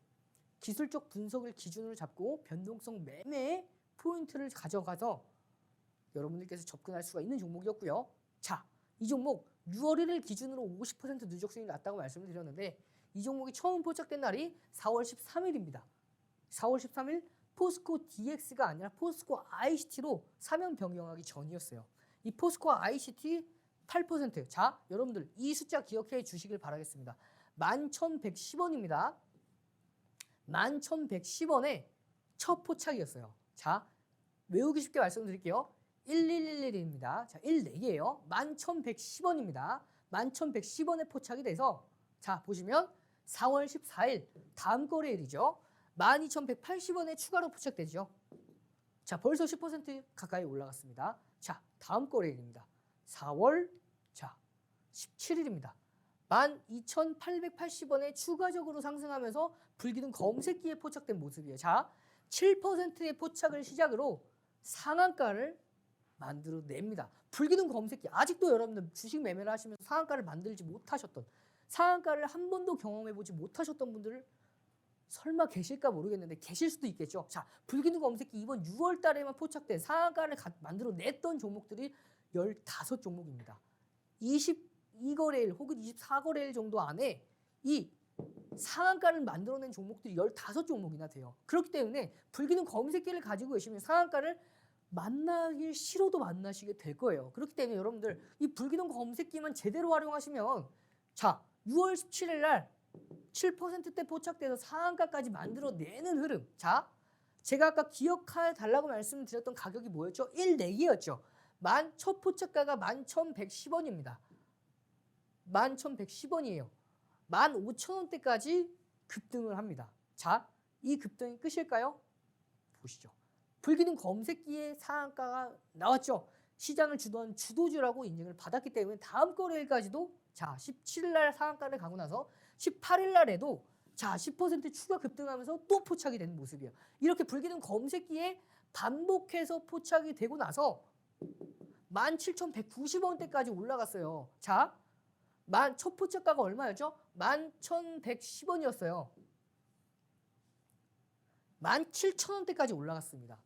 기술적 분석을 기준으로 잡고 변동성 매매의 포인트를 가져가서 여러분들께서 접근할 수가 있는 종목이었고요. 자, 이 종목 6월 1일 기준으로 50% 누적 수익이 났다고 말씀을 드렸는데 이 종목이 처음 포착된 날이 4월 13일입니다. 4월 13일 포스코 DX가 아니라 포스코 ICT로 사면 변경하기 전이었어요. 이 포스코 ICT 8%. 자, 여러분들 이 숫자 기억해 주시길 바라겠습니다. 11,110원입니다. 11,110원에 첫 포착이었어요. 자, 외우기 쉽게 말씀드릴게요. 1111입니다. 자, 1 4개예요. 11,110원입니다. 11,110원에 포착이 돼서 자, 보시면 4월 14일 다음 거래일이죠. 12,180원에 추가로 포착되죠. 자, 벌써 10% 가까이 올라갔습니다. 자, 다음 거래일입니다. 4월 17일입니다. 12,880원에 추가적으로 상승하면서 불기둥 검색기에 포착된 모습이에요. 자, 7%의 포착을 시작으로 상한가를 만들어냅니다. 불기둥 검색기 아직도 여러분들 주식 매매를 하시면서 상한가를 만들지 못하셨던, 상한가를 한 번도 경험해보지 못하셨던 분들을 설마 계실까 모르겠는데 계실 수도 있겠죠. 자, 불기둥 검색기 이번 6월 달에만 포착된 상한가를 만들어냈던 종목들이 15종목입니다. 22거래일 혹은 24거래일 정도 안에 이 상한가를 만들어낸 종목들이 15종목이나 돼요. 그렇기 때문에 불기둥 검색기를 가지고 계시면 상한가를 만나기 싫어도 만나시게 될 거예요. 그렇기 때문에 여러분들 이 불기둥 검색기만 제대로 활용하시면, 자, 6월 17일 날 7%대 포착돼서 상한가까지 만들어내는 흐름. 자, 제가 아까 기억해 달라고 말씀드렸던 가격이 뭐였죠? 1내기였죠. 첫 포착가가 11,110원입니다. 11,110원이에요. 15,000원대까지 급등을 합니다. 자, 이 급등이 끝일까요? 보시죠. 불기둥 검색기의 상한가가 나왔죠. 시장을 주던 주도주라고 인증을 받았기 때문에 다음 거래일까지도, 자, 17일 날 상한가를 가고 나서 18일 날에도 자 10% 추가 급등하면서 또 포착이 되는 모습이에요. 이렇게 불기둥 검색기에 반복해서 포착이 되고 나서 17,190원대까지 올라갔어요. 자, 첫 포착가가 얼마였죠? 11,110원이었어요. 17,000원대까지 올라갔습니다.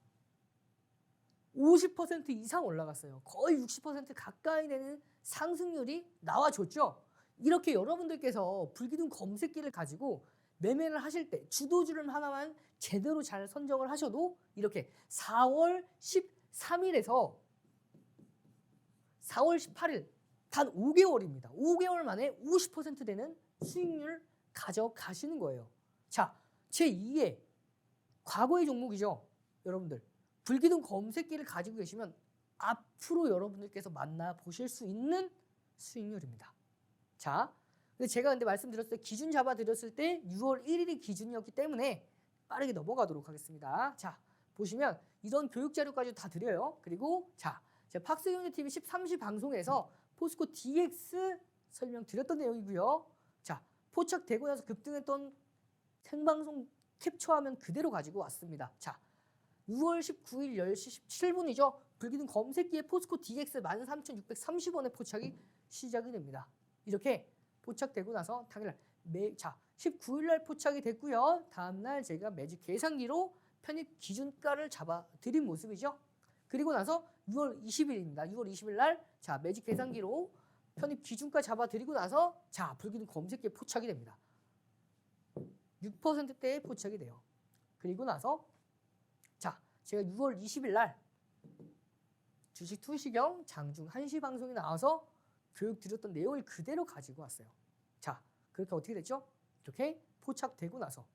50% 이상 올라갔어요. 거의 60% 가까이 되는 상승률이 나와줬죠. 이렇게 여러분들께서 불기둥 검색기를 가지고 매매를 하실 때 주도주를 하나만 제대로 잘 선정을 하셔도 이렇게 4월 13일에서 4월 18일 단 5개월입니다. 5개월 만에 50% 되는 수익률 가져가시는 거예요. 자, 제2의 과거의 종목이죠. 여러분들 불기둥 검색기를 가지고 계시면 앞으로 여러분들께서 만나보실 수 있는 수익률입니다. 자, 제가 근데 말씀드렸을 때 기준 잡아드렸을 때 6월 1일이 기준이었기 때문에 빠르게 넘어가도록 하겠습니다. 자, 보시면 이런 교육 자료까지 다 드려요. 그리고 자, 제가 팍스경제TV 13시 방송에서 포스코 DX 설명드렸던 내용이고요. 자, 포착되고 나서 급등했던 생방송 캡처화면 그대로 가지고 왔습니다. 자, 6월 19일 10시 17분이죠. 불기둥 검색기에 포스코 DX 13,630원에 포착이 시작이 됩니다. 이렇게 포착되고 나서 당일날 자 19일날 포착이 됐고요. 다음날 제가 매직 계산기로 편입 기준가를 잡아드린 모습이죠. 그리고 나서 6월 20일입니다. 6월 20일 날 자 매직 계산기로 편입 기준가 잡아드리고 나서 자 불기둥 검색기에 포착이 됩니다. 6%대에 포착이 돼요. 그리고 나서 자 제가 6월 20일 날 주식 투시경 장중 1시 방송에 나와서 교육 드렸던 내용을 그대로 가지고 왔어요. 자, 그렇게 어떻게 됐죠? 이렇게 포착되고 나서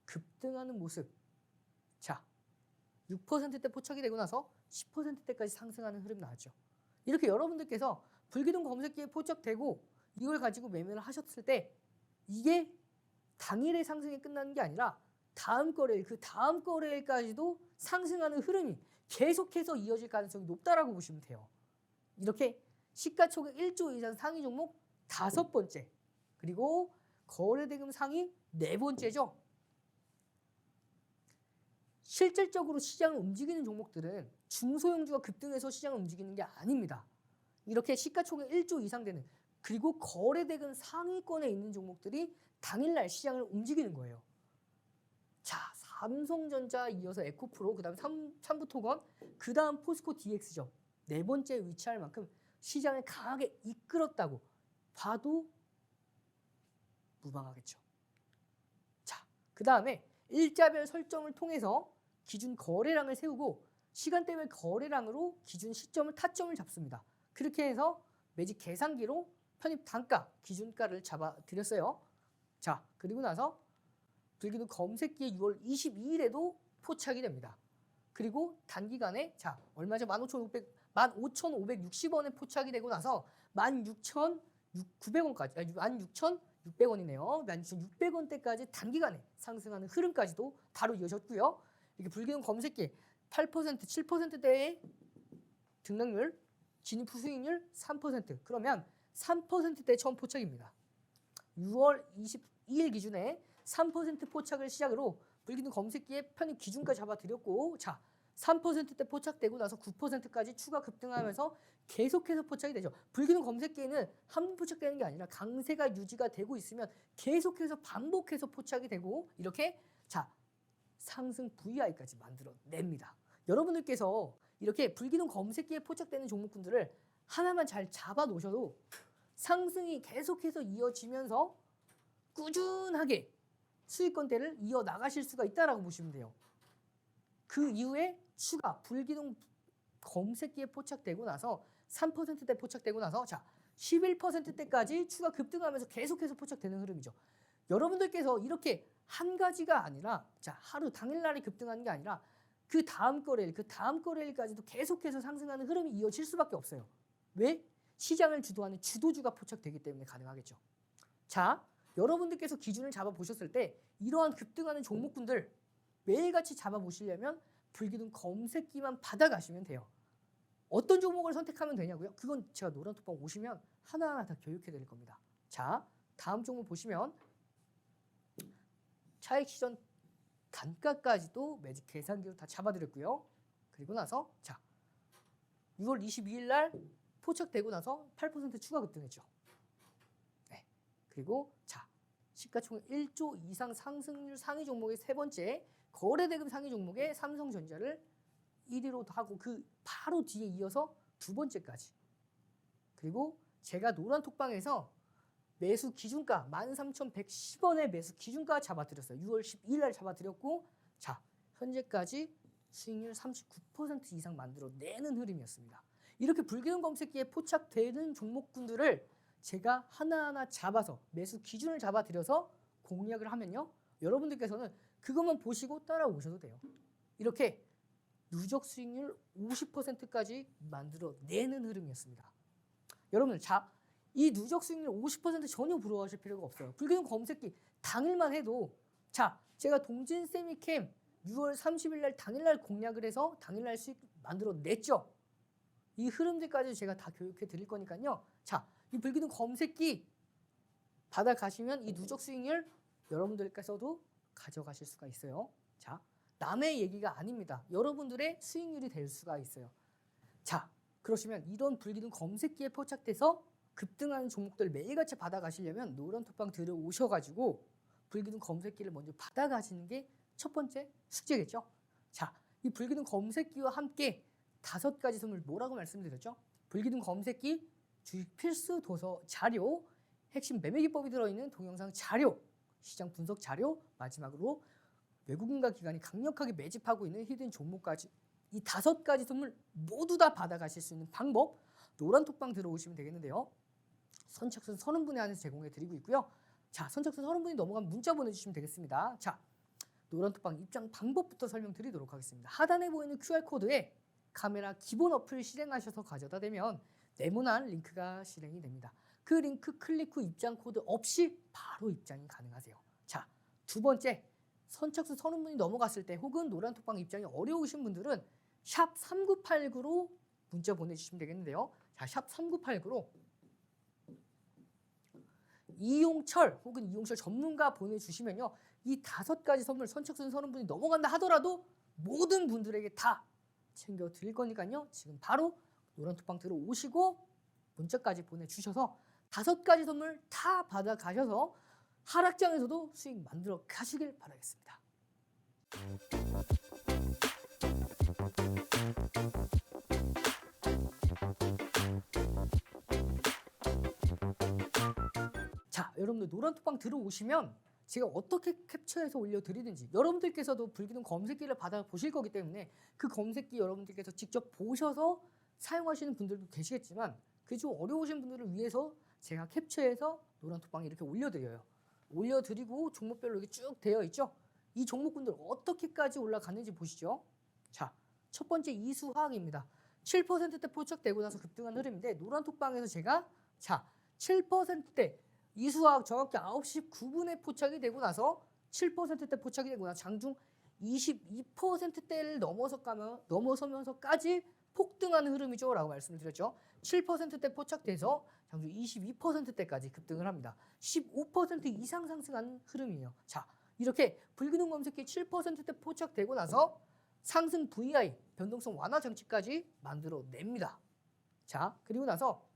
급등하는 모습. 자, 6%대 포착이 되고 나서 10%대까지 상승하는 흐름 나왔죠. 이렇게 여러분들께서 불기둥 검색기에 포착되고 이걸 가지고 매매를 하셨을 때 이게 당일의 상승이 끝나는 게 아니라 다음 거래일, 그 다음 거래일까지도 상승하는 흐름이 계속해서 이어질 가능성이 높다라고 보시면 돼요. 이렇게 시가총액 1조 이상 상위 종목 5번째, 그리고 거래대금 상위 4번째죠. 실질적으로 시장을 움직이는 종목들은 중소형주가 급등해서 시장을 움직이는 게 아닙니다. 이렇게 시가총액 1조 이상 되는 그리고 거래대금 상위권에 있는 종목들이 당일날 시장을 움직이는 거예요. 자, 삼성전자 이어서 에코프로, 그 다음 삼부토건, 그 다음 포스코 DX죠. 4번째 위치할 만큼 시장을 강하게 이끌었다고 봐도 무방하겠죠. 자, 그 다음에 일자별 설정을 통해서 기준 거래량을 세우고 시간대별 거래량으로 기준 시점을 타점을 잡습니다. 그렇게 해서 매직 계산기로 편입 단가, 기준가를 잡아드렸어요. 자, 그리고 나서 불기둥 검색기에 6월 22일에도 포착이 됩니다. 그리고 단기간에 자 얼마죠? 15,560원에 포착이 되고 나서 16,900원까지 16,600원이네요. 16,600원대까지 단기간에 상승하는 흐름까지도 바로 이어졌고요. 이렇게 불기둥 검색기 8%, 7%대의 등락률, 진입 후 수익률 3%. 그러면 3%대 처음 포착입니다. 6월 22일 기준에 3% 포착을 시작으로 불기둥 검색기에 편입 기준까지 잡아드렸고 자 3%대 포착되고 나서 9%까지 추가 급등하면서 계속해서 포착이 되죠. 불기둥 검색기에는 한 번 포착되는 게 아니라 강세가 유지가 되고 있으면 계속해서 반복해서 포착이 되고 이렇게 자 상승 VI까지 만들어냅니다. 여러분들께서 이렇게 불기둥 검색기에 포착되는 종목군들을 하나만 잘 잡아 놓으셔도 상승이 계속해서 이어지면서 꾸준하게 수익권대를 이어나가실 수가 있다라고 보시면 돼요. 그 이후에 추가 불기둥 검색기에 포착되고 나서 3%대 포착되고 나서 자 11%대까지 추가 급등하면서 계속해서 포착되는 흐름이죠. 여러분들께서 이렇게 한 가지가 아니라 자 하루 당일날이 급등하는 게 아니라 그 다음 거래일까지도 계속해서 상승하는 흐름이 이어질 수밖에 없어요. 왜? 시장을 주도하는 주도주가 포착되기 때문에 가능하겠죠. 자 여러분들께서 기준을 잡아보셨을 때 이러한 급등하는 종목군들 매일같이 잡아보시려면 불기둥 검색기만 받아가시면 돼요. 어떤 종목을 선택하면 되냐고요? 그건 제가 노란톡방 오시면 하나하나 다 교육해 드릴 겁니다. 자, 다음 종목 보시면 차익 시전 단가까지도 매직 계산기로 다 잡아드렸고요. 그리고 나서 자 6월 22일 날 포착되고 나서 8% 추가 급등했죠. 네. 그리고 자 시가총액 1조 이상 상승률 상위 종목의 세 번째 거래대금 상위 종목의 삼성전자를 1위로 하고 그 바로 뒤에 이어서 두 번째까지. 그리고 제가 노란톡방에서 매수 기준가 13,110원의 매수 기준가 잡아드렸어요. 6월 12일 날 잡아드렸고 자 현재까지 수익률 39% 이상 만들어내는 흐름이었습니다. 이렇게 불기둥 검색기에 포착되는 종목군들을 제가 하나하나 잡아서 매수 기준을 잡아드려서 공략을 하면요. 여러분들께서는 그것만 보시고 따라오셔도 돼요. 이렇게 누적 수익률 50%까지 만들어내는 흐름이었습니다. 여러분들 자, 이 누적 수익률 50% 전혀 부러워하실 필요가 없어요. 불기둥 검색기 당일만 해도 자 제가 동진세미캠 6월 30일 날 당일날 공략을 해서 당일날 수익 만들어냈죠. 이 흐름들까지 제가 다 교육해 드릴 거니까요. 자, 이 불기둥 검색기 받아가시면 이 누적 수익률 여러분들께서도 가져가실 수가 있어요. 자, 남의 얘기가 아닙니다. 여러분들의 수익률이 될 수가 있어요. 자, 그러시면 이런 불기둥 검색기에 포착돼서 급등하는 종목들 매일같이 받아가시려면 노란톡방 들어오셔가지고 불기둥 검색기를 먼저 받아가시는 게 첫 번째 숙제겠죠. 자, 이 불기둥 검색기와 함께 5가지 선물 뭐라고 말씀드렸죠? 불기둥 검색기, 주식 필수 도서 자료, 핵심 매매 기법이 들어있는 동영상 자료, 시장 분석 자료, 마지막으로 외국인과 기관이 강력하게 매집하고 있는 히든 종목까지 이 5가지 선물 모두 다 받아가실 수 있는 방법 노란톡방 들어오시면 되겠는데요. 선착순 30분에 한해서 제공해 드리고 있고요. 자, 선착순 30분이 넘어가면 문자 보내주시면 되겠습니다. 자, 노란톡방 입장 방법부터 설명드리도록 하겠습니다. 하단에 보이는 QR코드에 카메라 기본 어플 실행하셔서 가져다 대면 네모난 링크가 실행이 됩니다. 그 링크 클릭 후 입장 코드 없이 바로 입장이 가능하세요. 자, 두 번째 선착순 30분이 넘어갔을 때 혹은 노란톡방 입장이 어려우신 분들은 샵 3989로 문자 보내주시면 되겠는데요. 자, 샵 3989로 이용철 혹은 이용철 전문가 보내주시면요. 이 5가지 선물 선착순 30분이 넘어간다 하더라도 모든 분들에게 다 챙겨 드릴 거니까요. 지금 바로 노란톡방 들어오시고 문자까지 보내주셔서 5가지 선물 다 받아가셔서 하락장에서도 수익 만들어 가시길 바라겠습니다. 자, 여러분들 노란톡방 들어오시면 제가 어떻게 캡처해서 올려드리든지 여러분들께서도 불기둥 검색기를 받아보실 거기 때문에 그 검색기 여러분들께서 직접 보셔서 사용하시는 분들도 계시겠지만 그게 좀 어려우신 분들을 위해서 제가 캡처해서 노란톡방에 이렇게 올려드려요. 올려드리고 종목별로 이렇게 쭉 되어 있죠. 이 종목군들 어떻게까지 올라갔는지 보시죠. 자, 첫 번째 이수화학입니다. 7%대 포착되고 나서 급등한 흐름인데 노란톡방에서 제가 자 7%대 이수화학 정확히 9시 9분에 포착이 되고 나서 7%대 포착이 되고 나서 장중 22%대를 넘어서면서까지 폭등하는 흐름이죠 라고 말씀을 드렸죠. 7%대 포착돼서 장중 22%대까지 급등을 합니다. 15% 이상 상승한 흐름이에요. 자, 이렇게 불기둥 검색기 7%대 포착되고 나서 상승 VI, 변동성 완화 장치까지 만들어냅니다. 자, 그리고 나서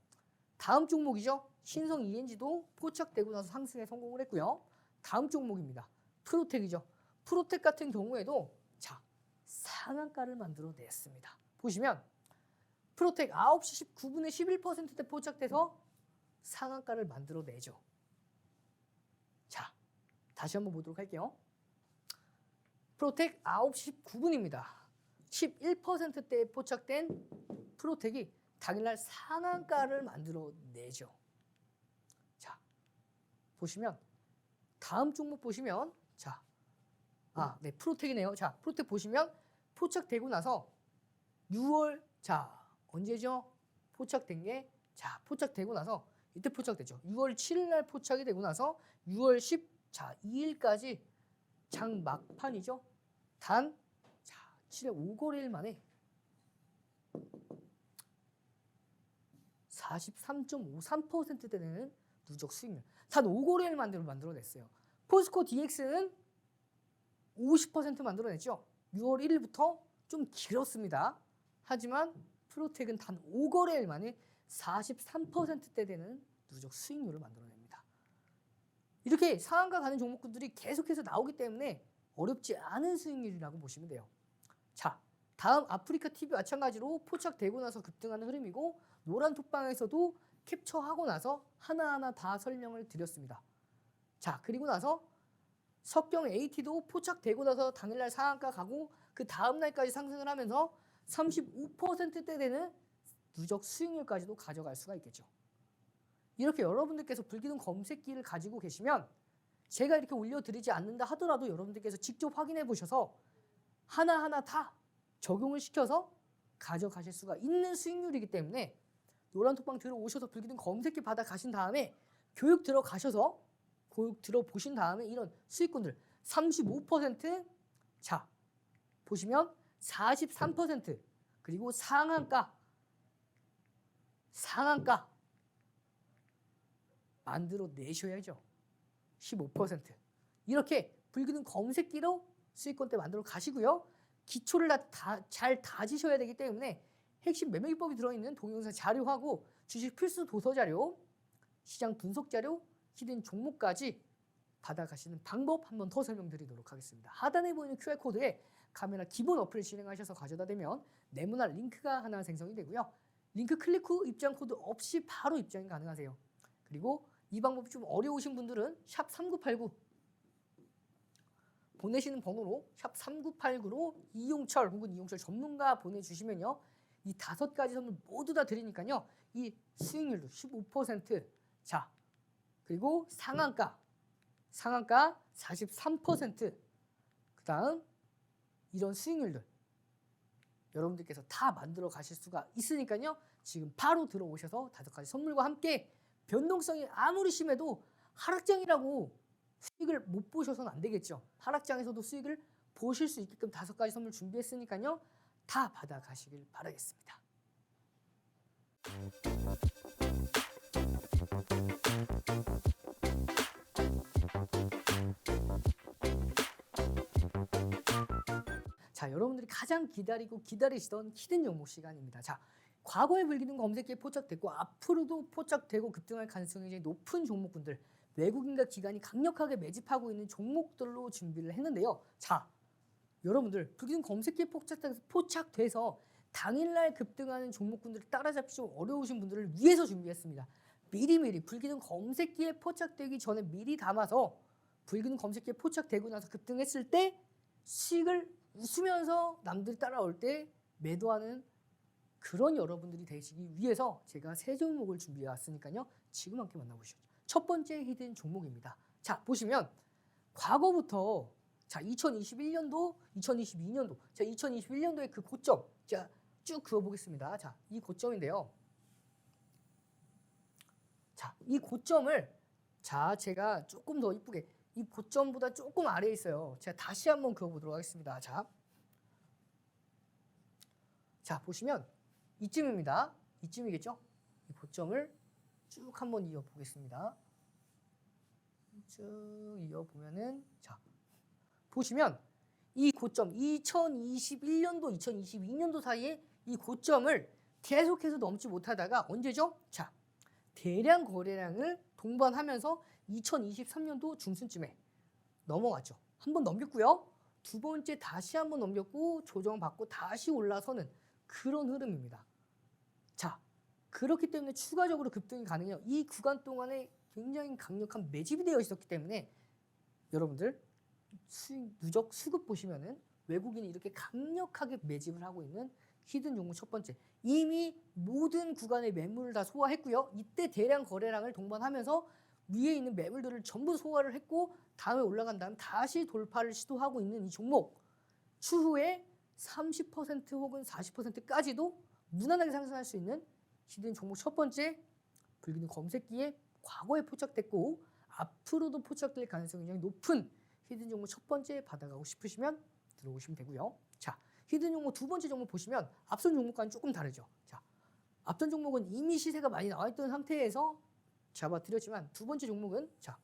다음 종목이죠. 신성 ENG도 포착되고 나서 상승에 성공을 했고요. 다음 종목입니다. 프로텍이죠. 프로텍 같은 경우에도 자, 상한가를 만들어냈습니다. 보시면 프로텍 9시 19분에 11%대 포착돼서 상한가를 만들어내죠. 자, 다시 한번 보도록 할게요. 프로텍 9시 19분입니다. 11%대에 포착된 프로텍이 당일날 상한가를 만들어내죠. 자, 보시면 다음 종목 보시면 자, 네, 프로텍이네요. 자, 프로텍 보시면 포착되고 나서 6월 자, 언제죠? 포착된 게 자, 포착되고 나서 이때 포착되죠. 6월 7일 날 포착이 되고 나서 6월 2일까지 장 막판이죠. 단 자, 7일 5거래일 만에 43.53% 되는 누적 수익률. 단 5거래일 만들어냈어요. 포스코 DX는 50% 만들어냈죠. 6월 1일부터 좀 길었습니다. 하지만 프로텍은 단 5거래일 만에 43%대 되는 누적 수익률을 만들어냅니다. 이렇게 상한가 가는 종목군들이 계속해서 나오기 때문에 어렵지 않은 수익률이라고 보시면 돼요. 자, 다음 아프리카 TV 마찬가지로 포착되고 나서 급등하는 흐름이고 노란 톡방에서도 캡처하고 나서 하나하나 다 설명을 드렸습니다. 자, 그리고 나서 석경 AT도 포착되고 나서 당일날 상한가 가고 그 다음날까지 상승을 하면서 35%대 되는 누적 수익률까지도 가져갈 수가 있겠죠. 이렇게 여러분들께서 불기둥 검색기를 가지고 계시면 제가 이렇게 올려드리지 않는다 하더라도 여러분들께서 직접 확인해 보셔서 하나하나 다 적용을 시켜서 가져가실 수가 있는 수익률이기 때문에 노란톡방 들어오셔서 불기둥 검색기 받아 가신 다음에 교육 들어가셔서 교육 들어보신 다음에 이런 수익군들 35% 자, 보시면 43% 그리고 상한가 만들어내셔야죠. 15% 이렇게 불기둥 검색기로 수익권대 만들어 가시고요. 기초를 잘 다지셔야 되기 때문에 핵심 매매 기법이 들어있는 동영상 자료하고 주식 필수 도서 자료, 시장 분석 자료, 히든 종목까지 받아가시는 방법 한 번 더 설명드리도록 하겠습니다. 하단에 보이는 QR코드에 카메라 기본 어플을 진행하셔서 가져다 대면 네모난 링크가 하나 생성이 되고요. 링크 클릭 후 입장 코드 없이 바로 입장이 가능하세요. 그리고 이 방법이 좀 어려우신 분들은 샵 3989 보내시는 번호로 샵 3989로 이용철 혹은 이용철 전문가 보내주시면요. 이 5가지 선물 모두 다 드리니까요. 이 수익률도 15% 자, 그리고 상한가 43% 그 다음 이런 수익률들 여러분들께서 다 만들어 가실 수가 있으니까요. 지금 바로 들어오셔서 5가지 선물과 함께 변동성이 아무리 심해도 하락장이라고 수익을 못 보셔서는 안 되겠죠. 하락장에서도 수익을 보실 수 있게끔 5가지 선물 준비했으니까요. 다 받아가시길 바라겠습니다. 자, 여러분들이 가장 기다리시던 히든 종목 시간입니다. 자, 과거에 불기둥 검색기에 포착됐고 앞으로도 포착되고 급등할 가능성이 높은 종목군들 외국인과 기관이 강력하게 매집하고 있는 종목들로 준비를 했는데요. 자, 여러분들 불기둥 검색기에 포착돼서 당일날 급등하는 종목군들을 따라잡기 좀 어려우신 분들을 위해서 준비했습니다. 미리미리 불기둥 검색기에 포착되기 전에 미리 담아서 불기둥 검색기에 포착되고 나서 급등했을 때 수익을 웃으면서 남들이 따라올 때 매도하는 그런 여러분들이 되시기 위해서 제가 3종목을 준비해 왔으니까요. 지금 함께 만나보시죠. 첫 번째 히든 종목입니다. 자, 보시면 과거부터 자, 2021년도, 2022년도, 자, 2021년도의 그 고점, 자, 쭉 그어보겠습니다. 자, 이 고점인데요. 자, 이 고점을 자, 제가 조금 더 이쁘게 이 고점보다 조금 아래에 있어요. 제가 다시 한번 그어보도록 하겠습니다. 자, 보시면 이쯤입니다. 이쯤이겠죠? 이 고점을 쭉 한번 이어보겠습니다. 쭉 이어보면은 자, 보시면 이 고점 2021년도 2022년도 사이에 이 고점을 계속해서 넘지 못하다가 언제죠? 자, 대량 거래량을 동반하면서 2023년도 중순쯤에 넘어갔죠. 한 번 넘겼고요. 두 번째 다시 한 번 넘겼고 조정받고 다시 올라서는 그런 흐름입니다. 자, 그렇기 때문에 추가적으로 급등이 가능해요. 이 구간 동안에 굉장히 강력한 매집이 되어 있었기 때문에 여러분들 누적 수급 보시면은 외국인이 이렇게 강력하게 매집을 하고 있는 히든 종목 첫 번째. 이미 모든 구간의 매물을 다 소화했고요. 이때 대량 거래량을 동반하면서 위에 있는 매물들을 전부 소화를 했고 다음에 올라간 다음 다시 돌파를 시도하고 있는 이 종목. 추후에 30% 혹은 40%까지도 무난하게 상승할 수 있는 히든 종목 첫 번째. 불기둥 검색기에 과거에 포착됐고 앞으로도 포착될 가능성이 굉장히 높은 히든 종목 첫 번째 받아가고 싶으시면 들어오시면 되고요. 자, 히든 종목 두 번째 종목 보시면 앞선 종목과는 조금 다르죠. 자, 앞선 종목은 이미 시세가 많이 나와 있던 상태에서 잡아드렸지만 두 번째 종목은 자,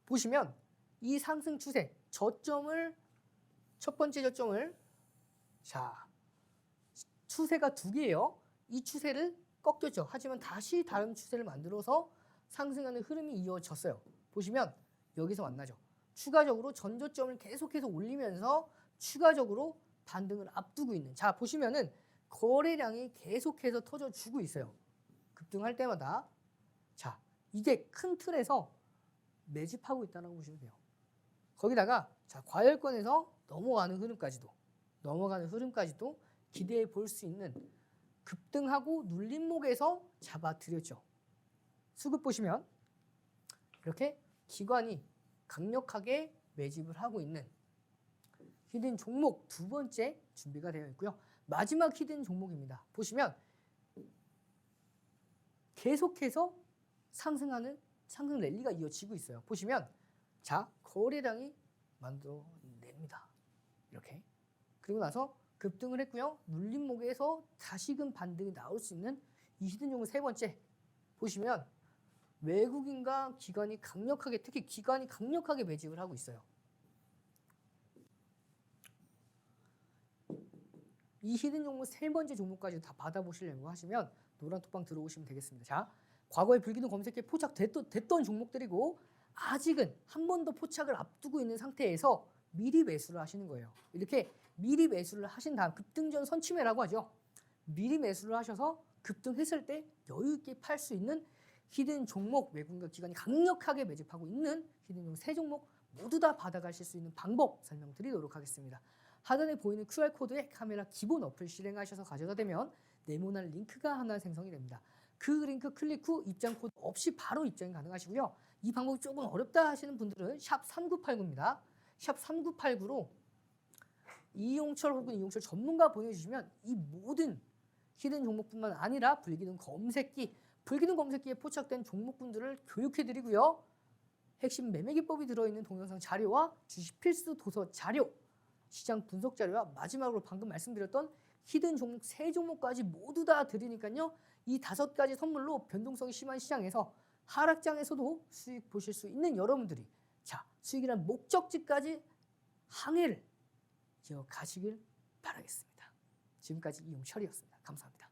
보시면 이 상승 추세 저점을 첫 번째 저점을 자, 추세가 두 개예요. 이 추세를 꺾였죠. 하지만 다시 다른 추세를 만들어서 상승하는 흐름이 이어졌어요. 보시면 여기서 만나죠. 추가적으로 전저점을 계속해서 올리면서 추가적으로 반등을 앞두고 있는. 자, 보시면은 거래량이 계속해서 터져주고 있어요. 급등할 때마다. 자, 이게 큰 틀에서 매집하고 있다고 보시면 돼요. 거기다가 자, 과열권에서 넘어가는 흐름까지도 기대해 볼 수 있는 급등하고 눌림목에서 잡아드렸죠. 수급 보시면 이렇게 기관이 강력하게 매집을 하고 있는 히든 종목 두 번째 준비가 되어 있고요. 마지막 히든 종목입니다. 보시면 계속해서 상승 랠리가 이어지고 있어요. 보시면 자, 거래량이 만들어냅니다. 이렇게. 그리고 나서 급등을 했고요. 눌림목에서 다시금 반등이 나올 수 있는 이 히든 종목 세 번째. 보시면 외국인과 기관이 강력하게, 특히 기관이 강력하게 매집을 하고 있어요. 이 히든 종목 세 번째 종목까지 다 받아보시려고 하시면 노란톡방 들어오시면 되겠습니다. 자, 과거에 불기둥 검색기에 포착됐던 종목들이고 아직은 한 번 더 포착을 앞두고 있는 상태에서 미리 매수를 하시는 거예요. 이렇게 미리 매수를 하신 다음 급등전 선취매라고 하죠. 미리 매수를 하셔서 급등했을 때 여유 있게 팔 수 있는 히든 종목, 외국인과 기관이 강력하게 매집하고 있는 히든 종목 세 종목 모두 다 받아가실 수 있는 방법 설명드리도록 하겠습니다. 하단에 보이는 QR코드에 카메라 기본 어플 실행하셔서 가져다 대면 네모난 링크가 하나 생성이 됩니다. 그 링크 클릭 후 입장 코드 없이 바로 입장이 가능하시고요. 이 방법이 조금 어렵다 하시는 분들은 샵 3989입니다. 샵 3989로 이용철 혹은 이용철 전문가 보내주시면 이 모든 히든 종목뿐만 아니라 불기둥 검색기에 포착된 종목군들을 교육해드리고요. 핵심 매매 기법이 들어있는 동영상 자료와 주식 필수 도서 자료, 시장 분석 자료와 마지막으로 방금 말씀드렸던 히든 종목 세 종목까지 모두 다 드리니까요. 이 5가지 선물로 변동성이 심한 시장에서 하락장에서도 수익 보실 수 있는 여러분들이 자, 수익이란 목적지까지 항해를 이어가시길 바라겠습니다. 지금까지 이용철이었습니다. 감사합니다.